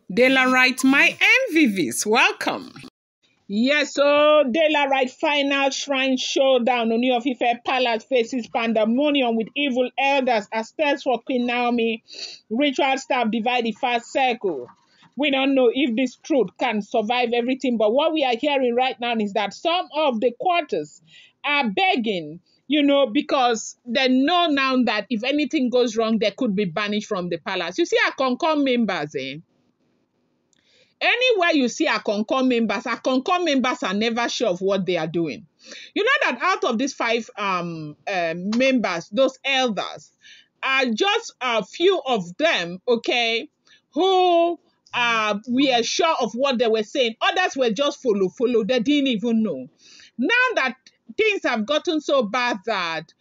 Delarite, my MVVs, welcome. Yes, so Delarite final shrine showdown. Ooni of Ife Palace faces pandemonium with evil elders as tests for Queen Naomi. Ritual staff divide the first circle. We don't know if this truth can survive everything, but what we are hearing right now is that some of the quarters are begging, because they know now that if anything goes wrong, they could be banished from the palace. You see our Concom members, Anywhere you see Akonkon members are never sure of what they are doing. You know that out of these 5 members, those elders, are just a few of them, okay, who were sure of what they were saying. Others were just follow. They didn't even know. Now that things have gotten so bad that,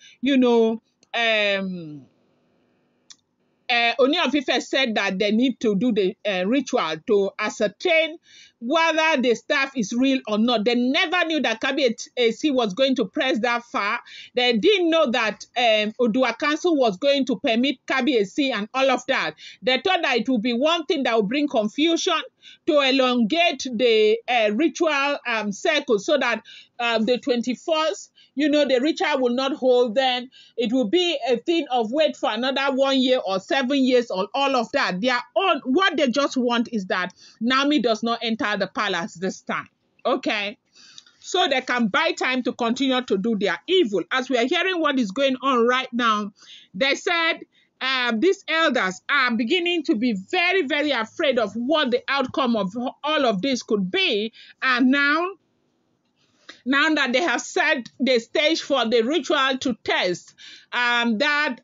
Ooni of Ife said that they need to do the ritual to ascertain whether the staff is real or not. They never knew that Kabiyesi was going to press that far. They didn't know that Odua Council was going to permit Kabiyesi and all of that. They thought that it would be one thing that would bring confusion to elongate the ritual circle so that the 21st, the ritual will not hold then. It will be a thing of wait for another 1 year or 7 years or all of that. What they just want is that Naomi does not enter the palace this time. Okay? So they can buy time to continue to do their evil. As we are hearing what is going on right now, they said these elders are beginning to be very, very afraid of what the outcome of all of this could be. And now that they have set the stage for the ritual to test that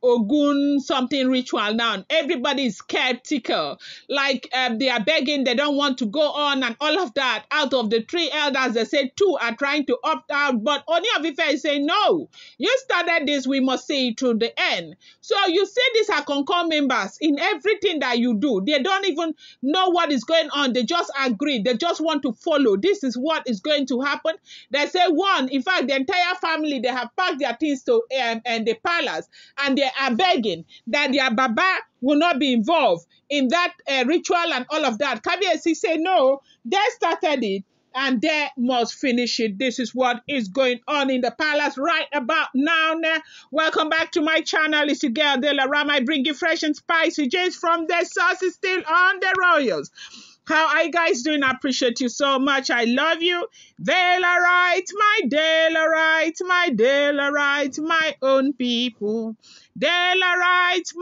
Ogun something ritual now, everybody is skeptical. Like they are begging, they don't want to go on and all of that. Out of the 3 elders, they say 2 are trying to opt out. But Ooni of Ife is saying, no, you started this, we must see it to the end. So you see these are Akonkon members in everything that you do. They don't even know what is going on. They just agree. They just want to follow. This is what is going to happen. They say in fact, the entire family, they have packed their things to and the palace, and they are begging that their Baba will not be involved in that ritual and all of that. Kabiyesi say no, they started it and they must finish it. This is what is going on in the palace right about now. Welcome back to my channel. It's your girl Delarite. I bring you fresh and spicy just from the sauce still on the royals. How are you guys doing? I appreciate you so much. I love you. Delarite, my own people. Delarite,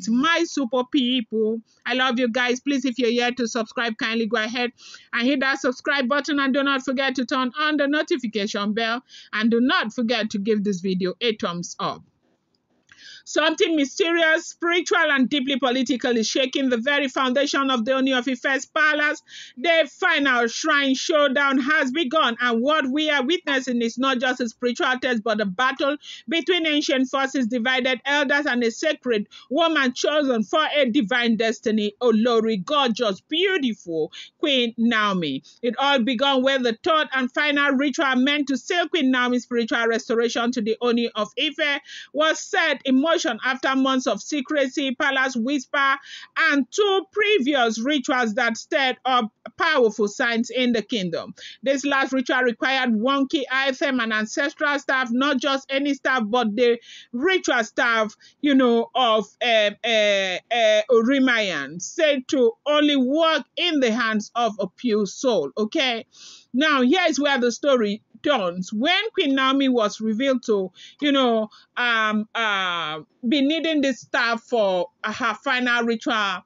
my super people. I love you guys. Please, if you're here to subscribe, kindly go ahead and hit that subscribe button. And do not forget to turn on the notification bell. And do not forget to give this video a thumbs up. Something mysterious, spiritual, and deeply political is shaking the very foundation of the Ooni of Ife's palace. The final shrine showdown has begun, and what we are witnessing is not just a spiritual test, but a battle between ancient forces, divided elders, and a sacred woman chosen for a divine destiny, Olori, gorgeous, beautiful Queen Naomi. It all began with the 3rd and final ritual meant to seal Queen Naomi's spiritual restoration to the Ooni of Ife was set in motion after months of secrecy, palace whisper, and 2 previous rituals that stirred up powerful signs in the kingdom. This last ritual required one key item, an ancestral staff, not just any staff, but the ritual staff, of Orimayan, said to only work in the hands of a pure soul. Now, here's where the story turns. When Queen Naomi was revealed to, be needing this staff for her final ritual,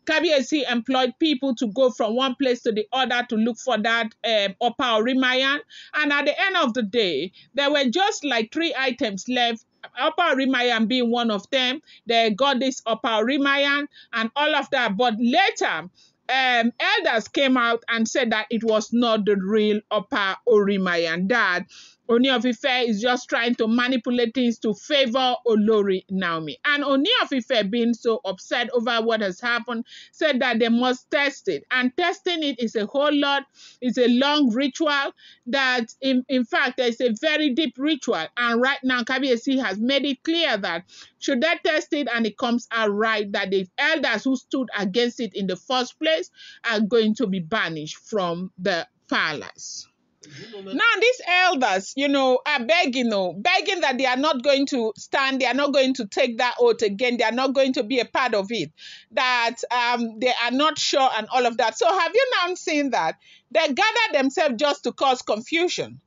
Kabiyesi employed people to go from one place to the other to look for that Opa Orimayan. And at the end of the day, there were just like 3 items left. Opa Orimayan being one of them. They got this Opa Orimayan and all of that. But later, elders came out and said that it was not the real Opa Orimayan, that Oni of Ife is just trying to manipulate things to favor Olori Naomi. And Oni of Ife, being so upset over what has happened, said that they must test it. And testing it is a whole lot. It's a long ritual that, in fact, it's a very deep ritual. And right now, Kabiyesi has made it clear that should they test it and it comes out right, that the elders who stood against it in the first place are going to be banished from the palace. Now, these elders, are begging that they are not going to stand, they are not going to take that oath again, they are not going to be a part of it, that they are not sure and all of that. So have you now seen that they gather themselves just to cause confusion?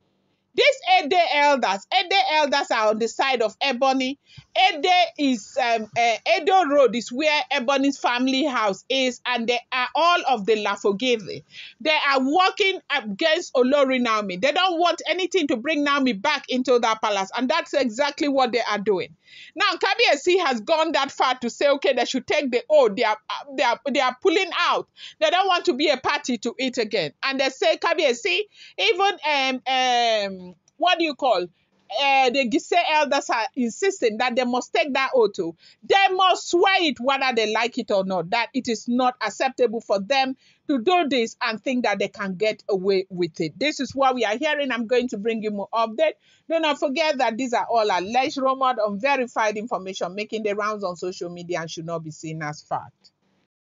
These Ede elders are on the side of Ebony. Ede is Edo Road is where Ebony's family house is, and they are all of the Lafogede. They are working against Olori Naomi. They don't want anything to bring Naomi back into that palace, and that's exactly what they are doing. Now, Kabiyesi has gone that far to say, okay, they should take the oath. They are pulling out. They don't want to be a party to it again, and they say Kabiyesi, even what do you call? The Gise elders are insisting that they must take that oath. They must swear it whether they like it or not, that it is not acceptable for them to do this and think that they can get away with it. This is what we are hearing. I'm going to bring you more update. Do not forget that these are all alleged, rumored, unverified information making the rounds on social media and should not be seen as fact.